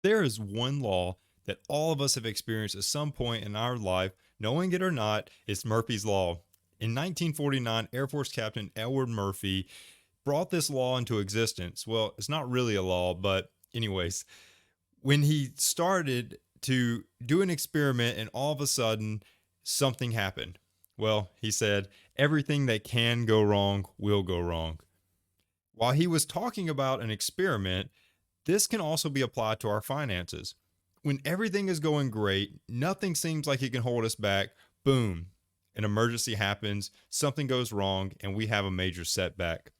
There is one law that all of us have experienced at some point in our life, knowing it or not. It's Murphy's Law. In 1949, Air Force Captain Edward Murphy brought this law into existence. Well, it's not really a law, but anyways, when he started to do an experiment and all of a sudden something happened. Well, he said, everything that can go wrong will go wrong. While he was talking about an experiment, this can also be applied to our finances. When everything is going great, nothing seems like it can hold us back. Boom, an emergency happens, something goes wrong, and we have a major setback.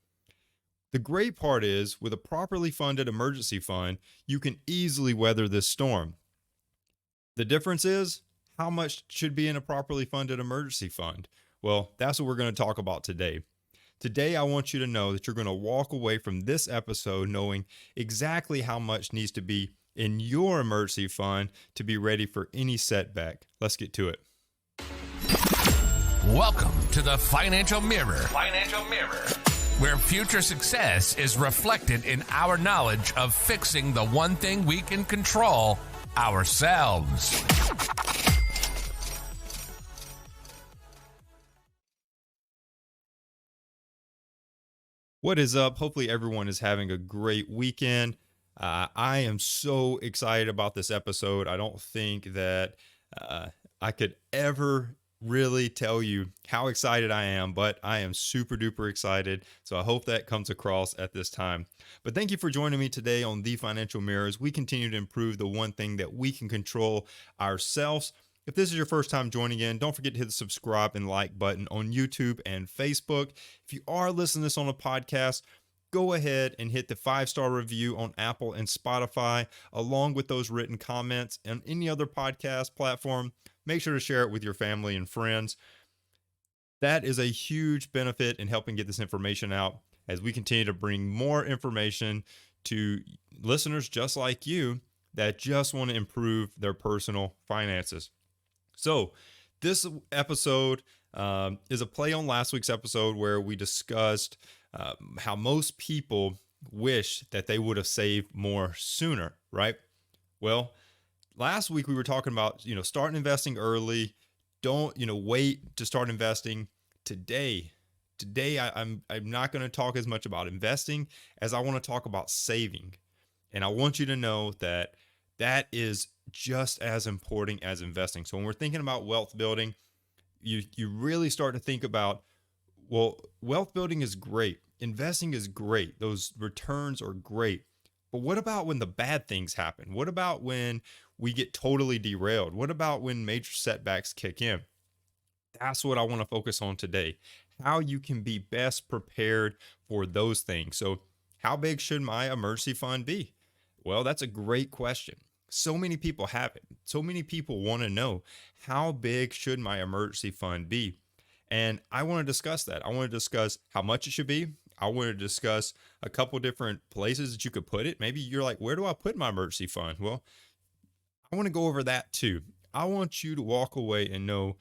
The great part is, with a properly funded emergency fund, you can easily weather this storm. The difference is, how much should be in a properly funded emergency fund? Well, that's what we're going to talk about today. Today, I want you to know that you're going to walk away from this episode knowing exactly how much needs to be in your emergency fund to be ready for any setback. Let's get to it. Welcome to the Financial Mirror. Where future success is reflected in our knowledge of fixing the one thing we can control, ourselves. What is up? Hopefully everyone is having a great weekend. I am so excited about this episode. I don't think that I could ever really tell you how excited I am, but I am super duper excited. So I hope that comes across at this time. But thank you for joining me today on The Financial Mirror as we continue to improve the one thing that we can control, ourselves. If this is your first time joining in, don't forget to hit the subscribe and like button on YouTube and Facebook. If you are listening to this on a podcast, go ahead and hit the 5-star review on Apple and Spotify, along with those written comments and any other podcast platform. Make sure to share it with your family and friends. That is a huge benefit in helping get this information out as we continue to bring more information to listeners just like you that just want to improve their personal finances. So this episode is a play on last week's episode where we discussed how most people wish that they would have saved more sooner, right? Well, last week we were talking about, starting investing early. Don't, wait to start investing. Today I'm not going to talk as much about investing as I want to talk about saving. And I want you to know that that is just as important as investing. So when we're thinking about wealth building, you really start to think about, well, wealth building is great. Investing is great. Those returns are great. But what about when the bad things happen? What about when we get totally derailed? What about when major setbacks kick in? That's what I want to focus on today. How you can be best prepared for those things. So how big should my emergency fund be? Well, that's a great question. So many people have it. So many people want to know, how big should my emergency fund be? And I want to discuss that. I want to discuss how much it should be. I want to discuss a couple different places that you could put it. Maybe you're like, where do I put my emergency fund? Well, I want to go over that too. I want you to walk away and know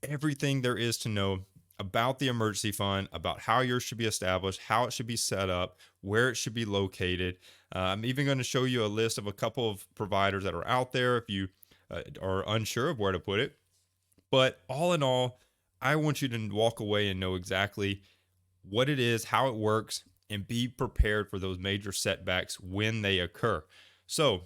everything there is to know about the emergency fund, about how yours should be established, how it should be set up, where it should be located. I'm even going to show you a list of a couple of providers that are out there if you are unsure of where to put it. But all in all, I want you to walk away and know exactly what it is, how it works, and be prepared for those major setbacks when they occur. So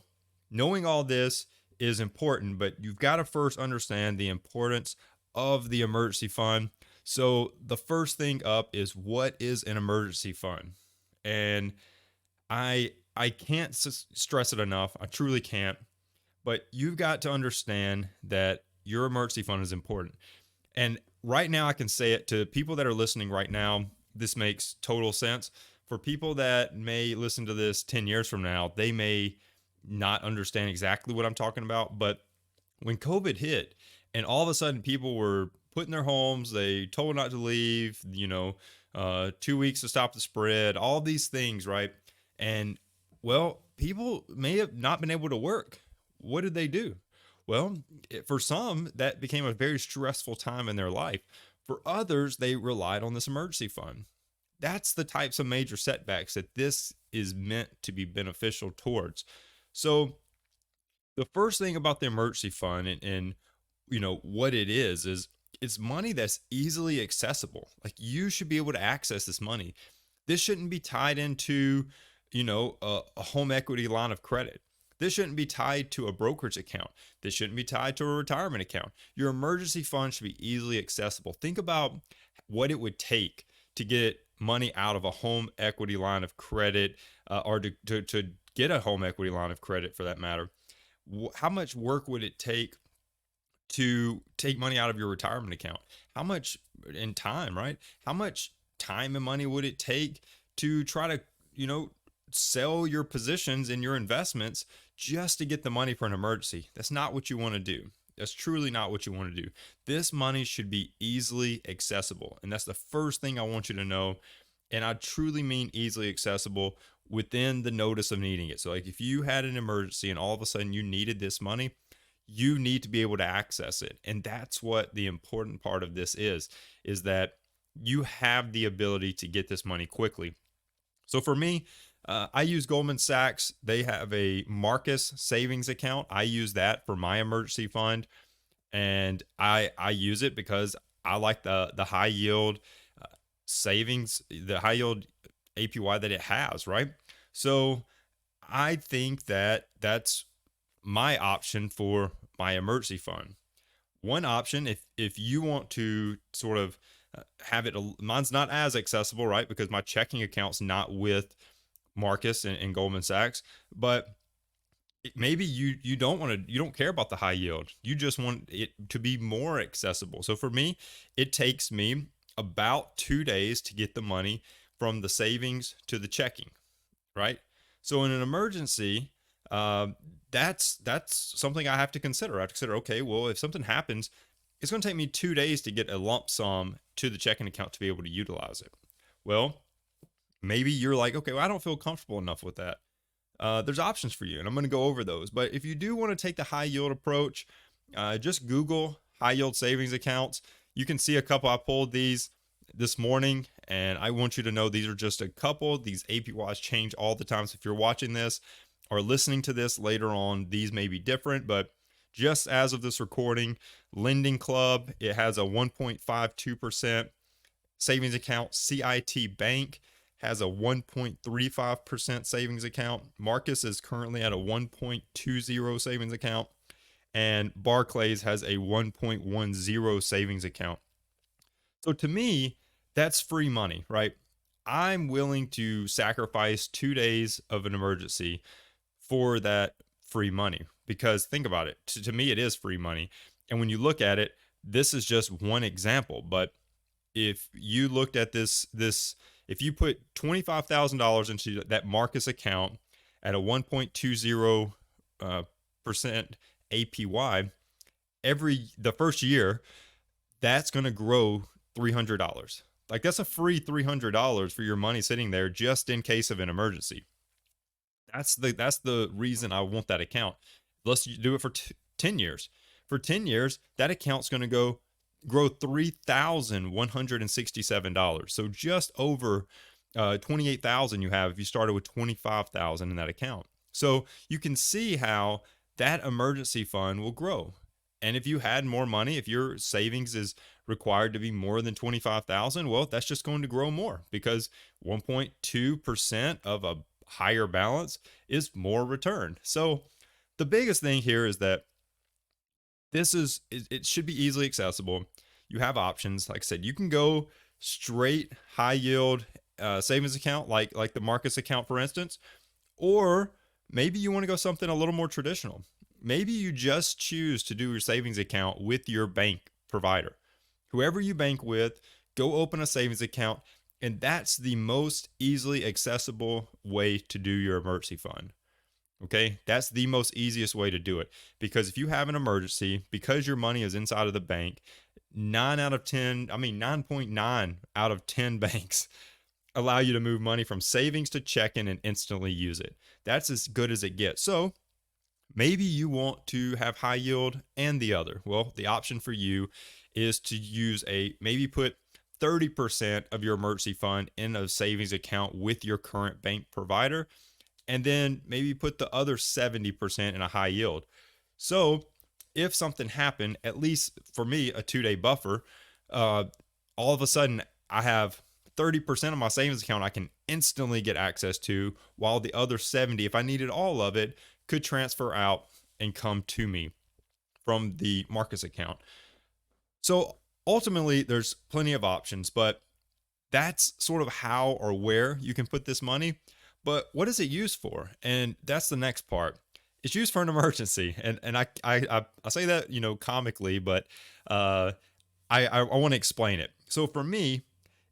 knowing all this is important, but you've got to first understand the importance of the emergency fund. So the first thing up is, what is an emergency fund? And I can't stress it enough. I truly can't. But you've got to understand that your emergency fund is important. And right now I can say it to people that are listening right now. This makes total sense. For people that may listen to this 10 years from now, they may not understand exactly what I'm talking about. But when COVID hit and all of a sudden people were put in their homes, they told not to leave, 2 weeks to stop the spread, all these things, right? And well, people may have not been able to work. What did they do? Well, for some, that became a very stressful time in their life. For others, they relied on this emergency fund. That's the types of major setbacks that this is meant to be beneficial towards. So The first thing about the emergency fund and what it is it's money that's easily accessible. Like you should be able to access this money. This shouldn't be tied into a home equity line of credit. This shouldn't be tied to a brokerage account. This shouldn't be tied to a retirement account. Your emergency fund should be easily accessible. Think about what it would take to get money out of a home equity line of credit, or to get a home equity line of credit for that matter. How much work would it take to take money out of your retirement account? How much in time, right? How much time and money would it take to try to, sell your positions in your investments just to get the money for an emergency? That's not what you want to do. That's truly not what you want to do. This money should be easily accessible. And that's the first thing I want you to know. And I truly mean easily accessible within the notice of needing it. So, like, if you had an emergency and all of a sudden you needed this money, you need to be able to access it. And that's what the important part of this is that you have the ability to get this money quickly. So for me, I use Goldman Sachs. They have a Marcus savings account. I use that for my emergency fund, and I use it because I like the high yield savings, the high yield APY that it has, right? So I think that that's my option for my emergency fund. One option, if you want to sort of have it, mine's not as accessible, right? Because my checking account's not with Marcus and Goldman Sachs, but maybe you don't want to, you don't care about the high yield. You just want it to be more accessible. So for me, it takes me about 2 days to get the money from the savings to the checking, right? So in an emergency, that's something I have to consider. I have to consider, okay, well, if something happens, it's going to take me 2 days to get a lump sum to the checking account to be able to utilize it. Well, maybe you're like, okay, well, I don't feel comfortable enough with that. There's options for you, and I'm going to go over those. But if you do want to take the high yield approach, just Google high yield savings accounts. You can see a couple. I pulled these this morning, and I want you to know these are just a couple. These APYs change all the time. So if you're watching this or listening to this later on, these may be different, but just as of this recording, Lending Club, it has a 1.52% savings account. CIT Bank has a 1.35% savings account. Marcus is currently at a 1.20 savings account. And Barclays has a 1.10 savings account. So to me, that's free money, right? I'm willing to sacrifice 2 days of an emergency for that free money, because think about it. To me, it is free money. And when you look at it, this is just one example. But if you looked at this, if you put $25,000 into that Marcus account at a 1.20 percent APY the first year, that's going to grow $300. Like, that's a free $300 for your money sitting there just in case of an emergency. That's the reason I want that account. Let's do it for 10 years. For 10 years, that account's going to grow $3,167. So just over 28,000 you have if you started with 25,000 in that account. So you can see how that emergency fund will grow. And if you had more money, if your savings is required to be more than 25,000, well, that's just going to grow more, because 1.2% of a higher balance is more return. So the biggest thing here is that it should be easily accessible. You have options. Like I said, you can go straight high yield savings account, like the Marcus account, for instance, or maybe you want to go something a little more traditional. Maybe you just choose to do your savings account with your bank provider. Whoever you bank with, go open a savings account, and that's the most easily accessible way to do your emergency fund. Okay, that's the most easiest way to do it, because if you have an emergency, because your money is inside of the bank, 9.9 out of 10 banks allow you to move money from savings to checking and instantly use it. That's as good as it gets. So maybe you want to have high yield and the other. Well, the option for you is to maybe put 30% of your emergency fund in a savings account with your current bank provider. and then maybe put the other 70% in a high yield. So if something happened, at least for me, a 2 day buffer, uh, all of a sudden I have 30% of my savings account I can instantly get access to, while the other 70, if I needed all of it, could transfer out and come to me from the Marcus account. So ultimately, there's plenty of options, but that's sort of how or where you can put this money. But what is it used for? And that's the next part. It's used for an emergency, and I say that, comically, but I want to explain it. So for me,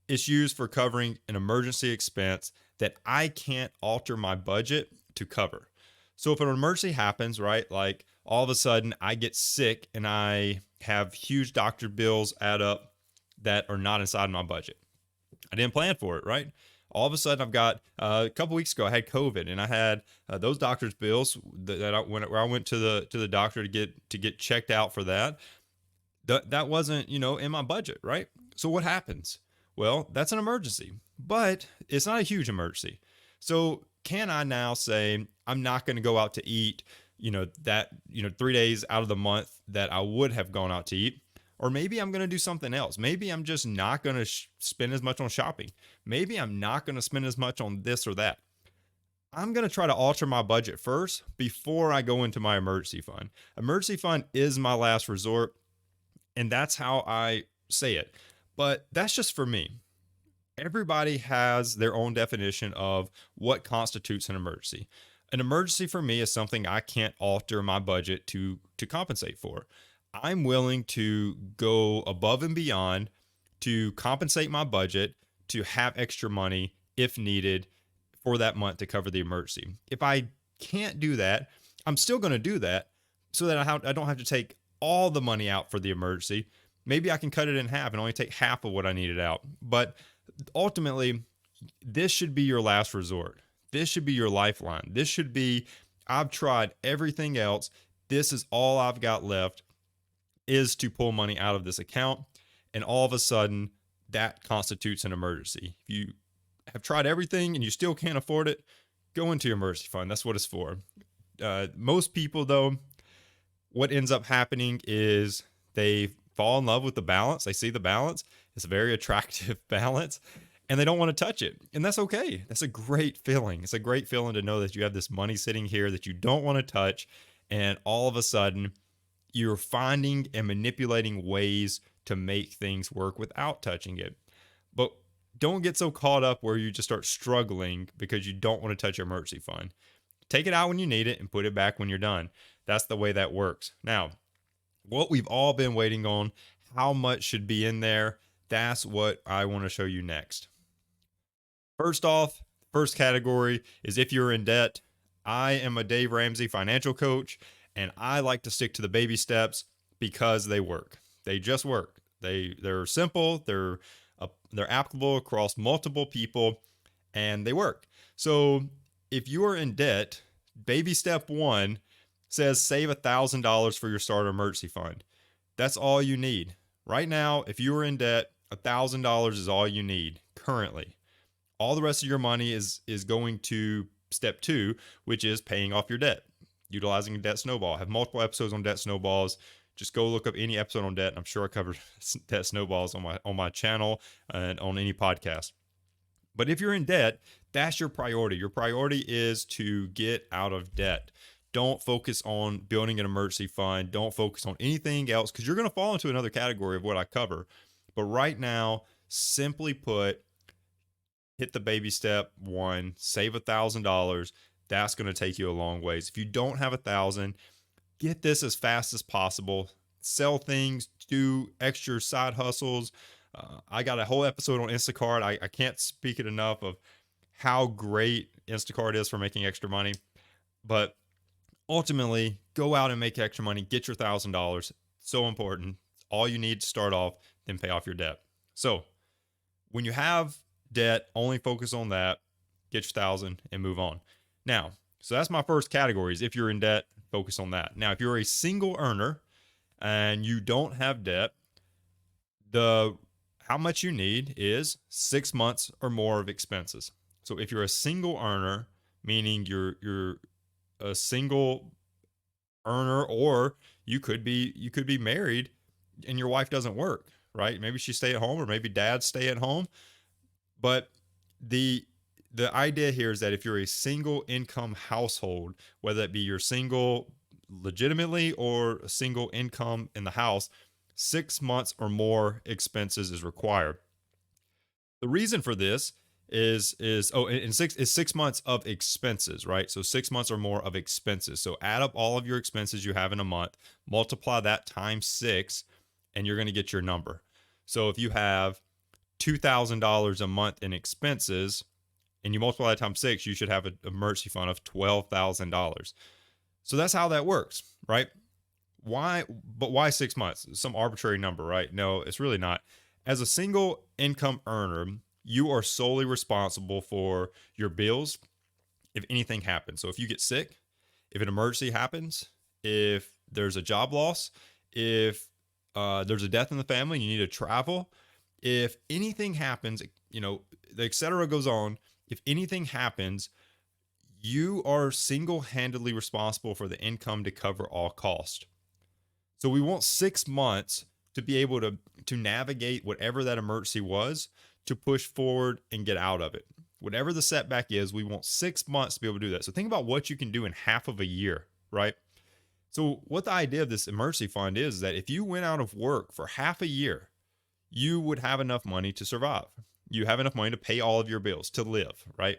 it's used for covering an emergency expense that I can't alter my budget to cover. So if an emergency happens, right, like all of a sudden I get sick and I have huge doctor bills add up that are not inside my budget. I didn't plan for it, right? All of a sudden, I've got a couple weeks ago, I had COVID, and I had those doctor's bills that where I went to the doctor to get checked out for that. That wasn't in my budget, right? So what happens? Well, that's an emergency, but it's not a huge emergency. So can I now say I'm not going to go out to eat? 3 days out of the month that I would have gone out to eat. Or maybe I'm going to do something else. Maybe I'm just not going to spend as much on shopping. Maybe I'm not going to spend as much on this or that. I'm going to try to alter my budget first before I go into my emergency fund. Emergency fund is my last resort, and that's how I say it. But that's just for me. Everybody has their own definition of what constitutes an emergency. An emergency for me is something I can't alter my budget to compensate for. I'm willing to go above and beyond to compensate my budget to have extra money if needed for that month to cover the emergency. If I can't do that, I'm still going to do that so that I don't have to take all the money out for the emergency. Maybe I can cut it in half and only take half of what I needed out. But ultimately, this should be your last resort. This should be your lifeline. This should be, I've tried everything else. This is all I've got left, is to pull money out of this account. And all of a sudden, that constitutes an emergency. If you have tried everything and you still can't afford it, go into your emergency fund. That's what it's for. Most people, though, what ends up happening is they fall in love with the balance. They see the balance. It's a very attractive balance, and they don't want to touch it. And that's okay. That's a great feeling. It's a great feeling to know that you have this money sitting here that you don't want to touch, and all of a sudden, you're finding and manipulating ways to make things work without touching it. But don't get so caught up where you just start struggling because you don't want to touch your emergency fund. Take it out when you need it and put it back when you're done. That's the way that works. Now, what we've all been waiting on, how much should be in there, that's what I want to show you next. First off, first category is if you're in debt. I am a Dave Ramsey financial coach, and I like to stick to the baby steps because they work. They just work. They're simple. They're applicable across multiple people, and they work. So if you are in debt, baby step one says save $1,000 for your starter emergency fund. That's all you need. Right now, if you are in debt, $1,000 is all you need currently. All the rest of your money is going to step two, which is paying off your debt, utilizing a debt snowball. I have multiple episodes on debt snowballs. Just go look up any episode on debt. I'm sure I covered debt snowballs on my channel and on any podcast. But if you're in debt, that's your priority. Your priority is to get out of debt. Don't focus on building an emergency fund. Don't focus on anything else, because you're going to fall into another category of what I cover. But right now, simply put, hit the baby step one, save $1,000. That's going to take you a long ways. If you don't have $1,000, get this as fast as possible. Sell things, do extra side hustles. I got a whole episode on Instacart. I can't speak it enough of how great Instacart is for making extra money. But ultimately, go out and make extra money. Get your $1,000. So important. All you need to start off, then pay off your debt. So when you have debt, only focus on that. Get your $1,000 and move on. Now, so that's my first category, is if you're in debt, focus on that. Now, if you're a single earner and you don't have debt, how much you need is 6 months or more of expenses. So if you're a single earner, meaning you're a single earner, or you could be married and your wife doesn't work, right? Maybe she stay at home, or maybe dad stay at home. But the the idea here is that if you're a single income household, whether it be you're single legitimately or a single income in the house, 6 months or more expenses is required. The reason for this is oh, and 6 months of expenses, right? So 6 months or more of expenses. So add up all of your expenses you have in a month, multiply that times six, and you're going to get your number. So if you have $2,000 a month in expenses and you multiply that times six, you should have an emergency fund of $12,000. So that's how that works, right? Why, but why 6 months? Some arbitrary number, right? No, it's really not. As a single income earner, you are solely responsible for your bills if anything happens. So if you get sick, if an emergency happens, if there's a job loss, if there's a death in the family and you need to travel, if anything happens, the et cetera goes on. If anything happens, you are single-handedly responsible for the income to cover all costs. So we want 6 months to be able to navigate whatever that emergency was, to push forward and get out of it. Whatever the setback is, we want 6 months to be able to do that. So think about what you can do in half of a year, right? So what the idea of this emergency fund is that if you went out of work for half a year, you would have enough money to survive. You have enough money to pay all of your bills, to live, right?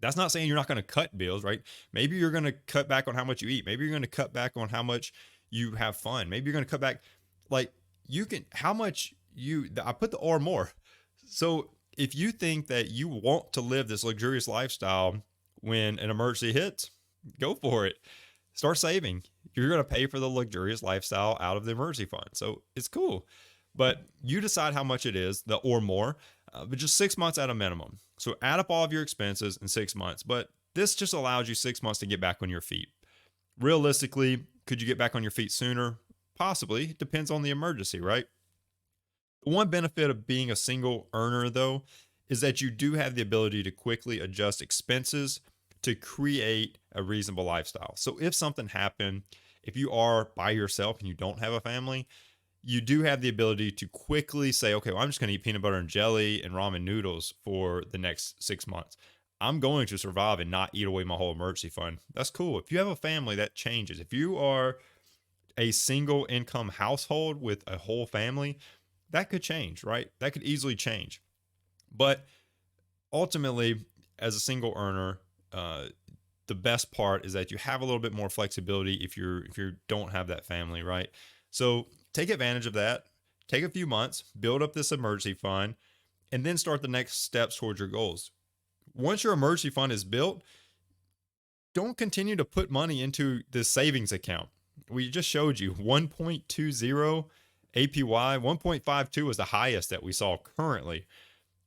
That's not saying you're not going to cut bills, right? Maybe you're going to cut back on how much you eat. Maybe you're going to cut back on how much you have fun. Maybe you're going to cut back, like, you can, how much I put the or more. So if you think that you want to live this luxurious lifestyle when an emergency hits, go for it. Start saving. You're going to pay for the luxurious lifestyle out of the emergency fund. So it's cool. But you decide how much it is, the or more, but just 6 months at a minimum. So add up all of your expenses in 6 months. But this just allows you 6 months to get back on your feet. Realistically, could you get back on your feet sooner? Possibly. It depends on the emergency, right? The one benefit of being a single earner, though, is that you do have the ability to quickly adjust expenses to create a reasonable lifestyle. So if something happened, if you are by yourself and you don't have a family, you do have the ability to quickly say, okay, well, I'm just going to eat peanut butter and jelly and ramen noodles for the next 6 months. I'm going to survive and not eat away my whole emergency fund. That's cool. If you have a family, that changes. If you are a single income household with a whole family, that could change, right? That could easily change. But ultimately, as a single earner, the best part is that you have a little bit more flexibility if you don't have that family, right? So take advantage of that. Take a few months, build up this emergency fund, and then start the next steps towards your goals. Once your emergency fund is built, don't continue to put money into this savings account. We just showed you 1.20 APY, 1.52 is the highest that we saw currently.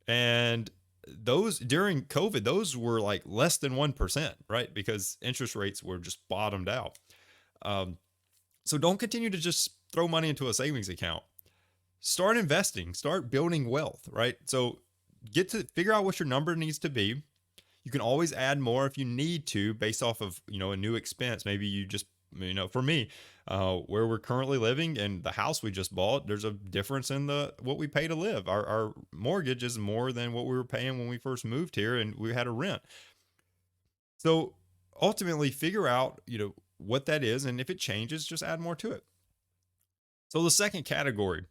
And those during COVID, those were like less than 1%, right? Because interest rates were just bottomed out. So don't continue to just throw money into a savings account. Start investing, start building wealth, right? So get to figure out what your number needs to be. You can always add more if you need to based off of, a new expense. Maybe you just, for me, where we're currently living and the house we just bought, there's a difference in what we pay to live. Our mortgage is more than what we were paying when we first moved here and we had a rent. So ultimately figure out, what that is. And if it changes, just add more to it. So the second category,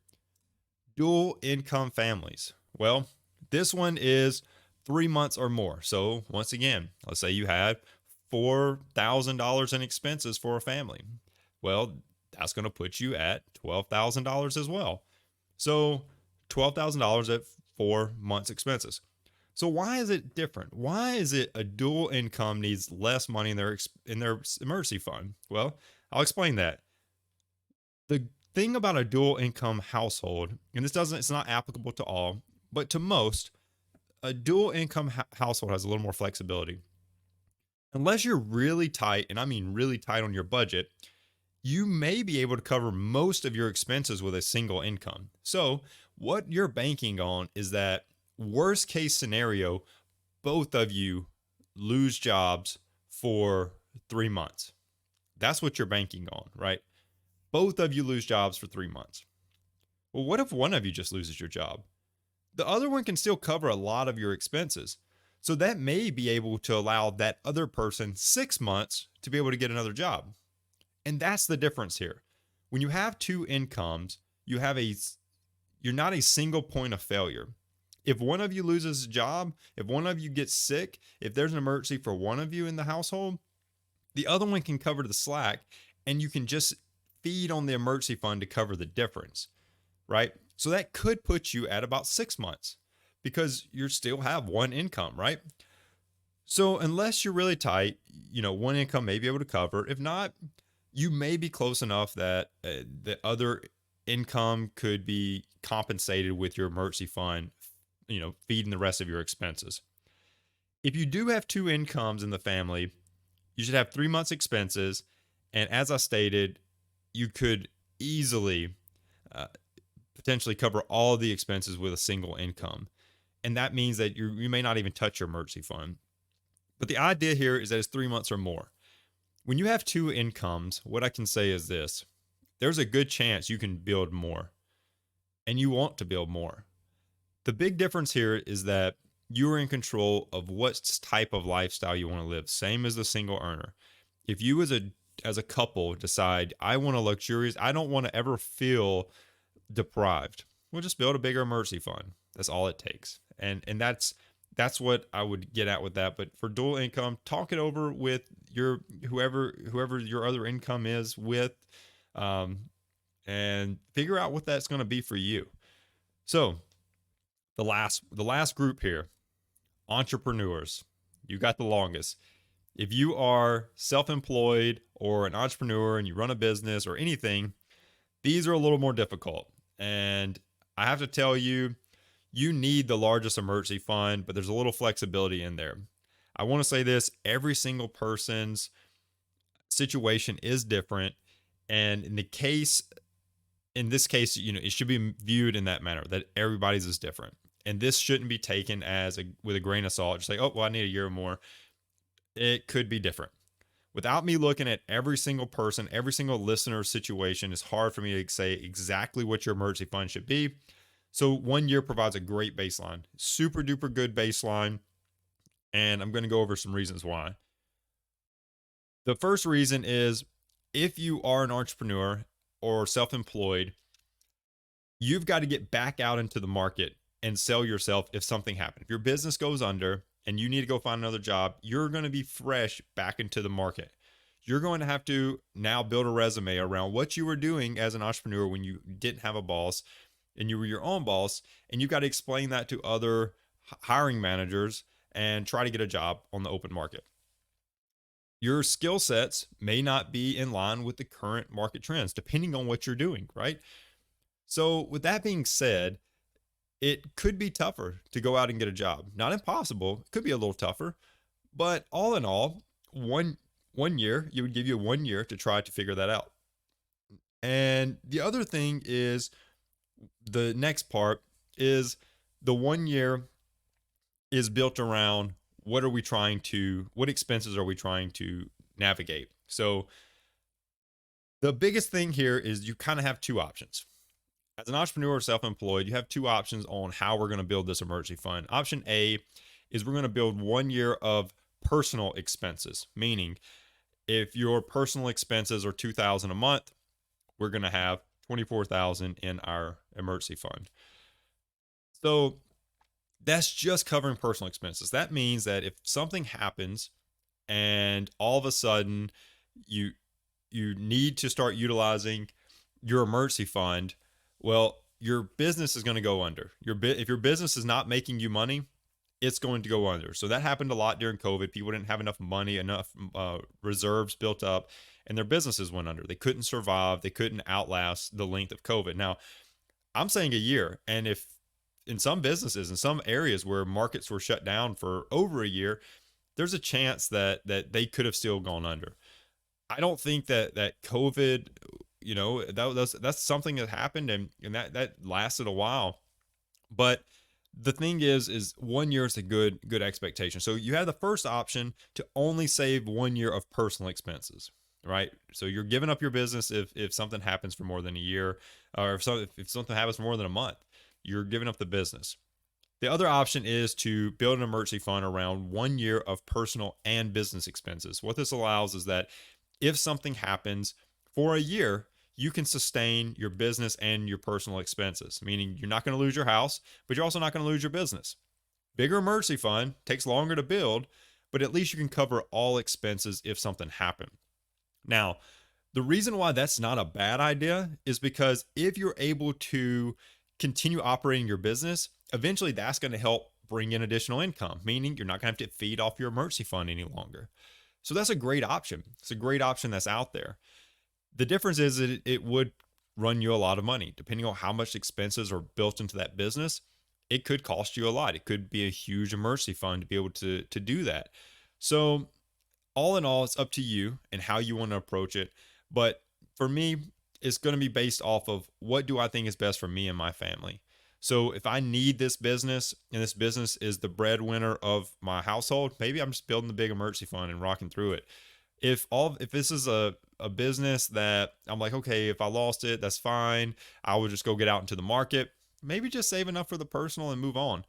dual income families. Well, this one is 3 months or more. So once again, let's say you had $4,000 in expenses for a family. Well, that's going to put you at $12,000 as well. So $12,000 at 4 months expenses. So why is it different? Why is it a dual income needs less money in their emergency fund? Well, I'll explain that. The thing about a dual income household, and it's not applicable to all, but to most, a dual income household has a little more flexibility. Unless you're really tight, and I mean really tight on your budget, you may be able to cover most of your expenses with a single income. So what you're banking on is that worst case scenario, both of you lose jobs for 3 months. That's what you're banking on, right? Both of you lose jobs for 3 months. Well, what if one of you just loses your job? The other one can still cover a lot of your expenses. So that may be able to allow that other person 6 months to be able to get another job. And that's the difference here. When you have two incomes, you're not a single point of failure. If one of you loses a job, if one of you gets sick, if there's an emergency for one of you in the household, the other one can cover the slack and you can just feed on the emergency fund to cover the difference, right? So that could put you at about 6 months because you still have one income, right? So unless you're really tight, one income may be able to cover. If not, you may be close enough that the other income could be compensated with your emergency fund, feeding the rest of your expenses. If you do have two incomes in the family, you should have 3 months expenses. And as I stated, you could easily potentially cover all of the expenses with a single income. And that means that you may not even touch your emergency fund. But the idea here is that it's 3 months or more. When you have two incomes, what I can say is this: there's a good chance you can build more and you want to build more. The big difference here is that you're in control of what type of lifestyle you want to live, same as the single earner. If you as a couple decide, I want a luxurious, I don't want to ever feel deprived, we'll just build a bigger emergency fund. That's all it takes. And that's what I would get at with that. But for dual income, talk it over with your whoever your other income is with, and figure out what that's going to be for you. So the last group here, entrepreneurs. You got the longest. If you are self-employed or an entrepreneur and you run a business or anything, these are a little more difficult. And I have to tell you, you need the largest emergency fund, but there's a little flexibility in there. I want to say this: every single person's situation is different. And in this case, it should be viewed in that manner, that everybody's is different. And this shouldn't be taken with a grain of salt. Just like, oh, well, I need a year or more. It could be different. Without me looking at every single person, every single listener's situation, it's hard for me to say exactly what your emergency fund should be. So 1 year provides a great baseline, super duper good baseline. And I'm going to go over some reasons why. The first reason is, if you are an entrepreneur or self-employed, you've got to get back out into the market and sell yourself if something happened. If your business goes under and you need to go find another job, you're going to be fresh back into the market. You're going to have to now build a resume around what you were doing as an entrepreneur when you didn't have a boss and you were your own boss, and you've got to explain that to other hiring managers and try to get a job on the open market. Your skill sets may not be in line with the current market trends, depending on what you're doing, right? So with that being said, it could be tougher to go out and get a job. Not impossible. It could be a little tougher. But all in all, one year, you would give you 1 year to try to figure that out. And the other thing is, the next part is, the 1 year is built around what expenses are we trying to navigate? So the biggest thing here is you kind of have two options. As an entrepreneur or self-employed, you have two options on how we're going to build this emergency fund. Option A is we're going to build 1 year of personal expenses, meaning if your personal expenses are $2,000 a month, we're going to have $24,000 in our emergency fund. So that's just covering personal expenses. That means that if something happens and all of a sudden you need to start utilizing your emergency fund, well, your business is going to go under. If your business is not making you money, it's going to go under. So that happened a lot during COVID. People didn't have enough money, enough reserves built up, and their businesses went under. They couldn't survive. They couldn't outlast the length of COVID. Now, I'm saying a year. And if in some businesses, in some areas where markets were shut down for over a year, there's a chance that they could have still gone under. I don't think that COVID, that's something that happened and that lasted a while. But The thing is 1 year is a good expectation. So you have the first option to only save 1 year of personal expenses, right? So you're giving up your business if something happens for more than a year, or if something happens for more than a month, you're giving up the business. The other option is to build an emergency fund around 1 year of personal and business expenses. What this allows is that if something happens for a year, you can sustain your business and your personal expenses, meaning you're not going to lose your house, but you're also not going to lose your business. Bigger emergency fund takes longer to build, but at least you can cover all expenses if something happened. Now, the reason why that's not a bad idea is because if you're able to continue operating your business, eventually that's going to help bring in additional income, meaning you're not going to have to feed off your emergency fund any longer. So that's a great option. It's a great option that's out there. The difference is that it would run you a lot of money. Depending on how much expenses are built into that business, it could cost you a lot. It could be a huge emergency fund to be able to do that. So all in all, it's up to you and how you want to approach it. But for me, it's going to be based off of what do I think is best for me and my family. So if I need this business and this business is the breadwinner of my household, maybe I'm just building the big emergency fund and rocking through it. If this is a business that I'm like, okay, if I lost it, that's fine. I would just go get out into the market. Maybe just save enough for the personal and move on.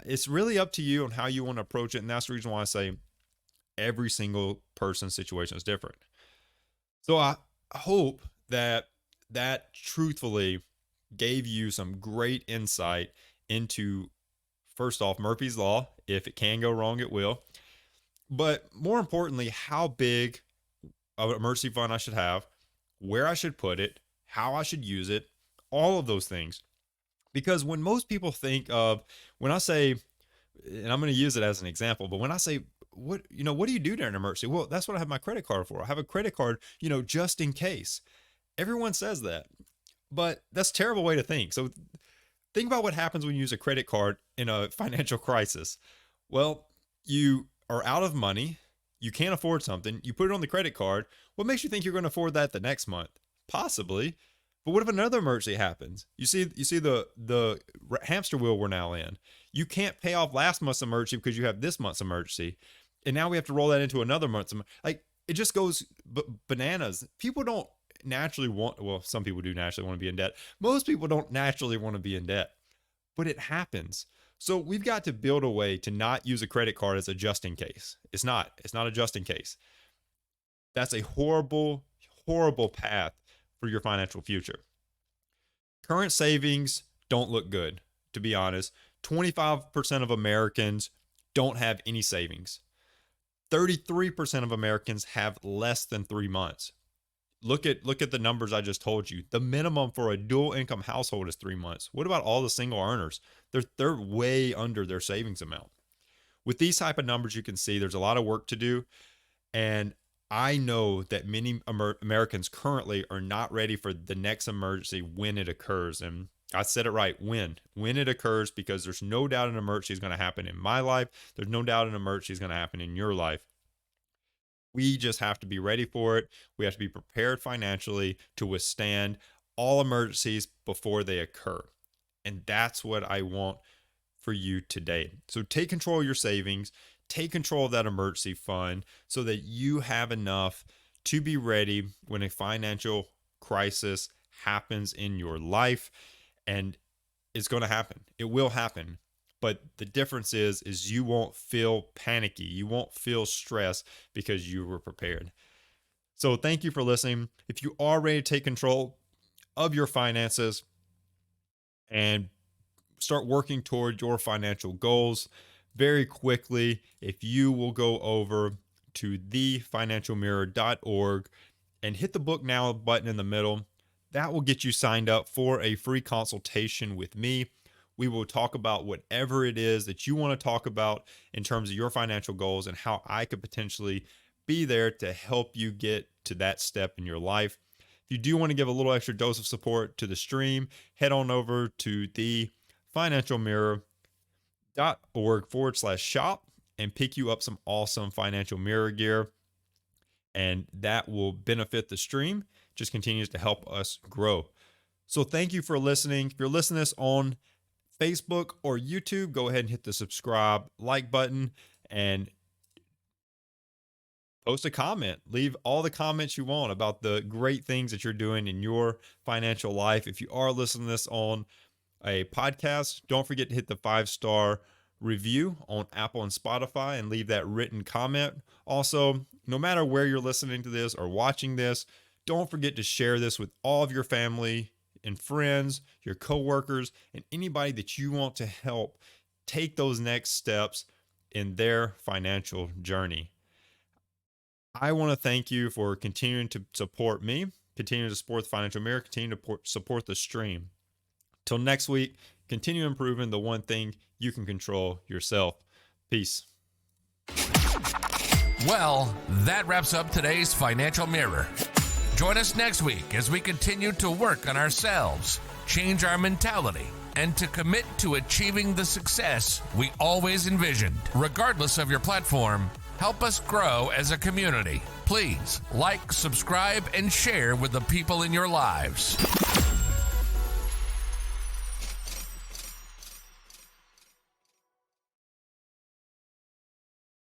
It's really up to you on how you want to approach it. And that's the reason why I say every single person's situation is different. So I hope that that truthfully gave you some great insight into, first off, Murphy's Law. If it can go wrong, it will. But more importantly, how big of an emergency fund I should have, where I should put it, how I should use it, all of those things. Because when most people think of, when I say, and I'm going to use it as an example, but when I say, what do you do during an emergency? Well, that's what I have my credit card for. I have a credit card, just in case. Everyone says that, but that's a terrible way to think. So think about what happens when you use a credit card in a financial crisis. Well, you are out of money. You can't afford something. You put it on the credit card. What makes you think you're going to afford that the next month? Possibly. But what if another emergency happens? You see the hamster wheel we're now in. You can't pay off last month's emergency because you have this month's emergency, and now we have to roll that into another month's. Like it just goes bananas. People don't naturally want. Well, some people do naturally want to be in debt. Most people don't naturally want to be in debt, but it happens. So we've got to build a way to not use a credit card as a just in case. It's not. It's not a just in case. That's a horrible, horrible path for your financial future. Current savings don't look good, to be honest. 25% of Americans don't have any savings. 33% of Americans have less than 3 months. Look at the numbers I just told you. The minimum for a dual income household is 3 months. What about all the single earners? They're way under their savings amount. With these type of numbers, you can see there's a lot of work to do, and I know that many Americans currently are not ready for the next emergency when it occurs. And I said it right, when it occurs, because there's no doubt an emergency is going to happen in my life. There's no doubt an emergency is going to happen in your life. We just have to be ready for it. We have to be prepared financially to withstand all emergencies before they occur. And that's what I want for you today. So take control of your savings, take control of that emergency fund so that you have enough to be ready when a financial crisis happens in your life. And it's going to happen. It will happen. But the difference is you won't feel panicky. You won't feel stress because you were prepared. So thank you for listening. If you are ready to take control of your finances and start working toward your financial goals very quickly, if you will go over to thefinancialmirror.org and hit the book now button in the middle, that will get you signed up for a free consultation with me. We will talk about whatever it is that you want to talk about in terms of your financial goals and how I could potentially be there to help you get to that step in your life. If you do want to give a little extra dose of support to the stream, head on over to thefinancialmirror.org/shop and pick you up some awesome financial mirror gear. And that will benefit the stream, just continues to help us grow. So thank you for listening. If you're listening to this on Facebook or YouTube, go ahead and hit the subscribe, like button, and post a comment. Leave all the comments you want about the great things that you're doing in your financial life. If you are listening to this on a podcast, don't forget to hit the 5-star review on Apple and Spotify and leave that written comment. Also, no matter where you're listening to this or watching this, don't forget to share this with all of your family and friends, your coworkers, and anybody that you want to help take those next steps in their financial journey. I want to thank you for continuing to support me, continue to support the Financial Mirror, continue to support the stream. Till next week, continue improving the one thing you can control yourself. Peace. Well, that wraps up today's Financial Mirror. Join us next week as we continue to work on ourselves, change our mentality, and to commit to achieving the success we always envisioned. Regardless of your platform, help us grow as a community. Please like, subscribe, and share with the people in your lives.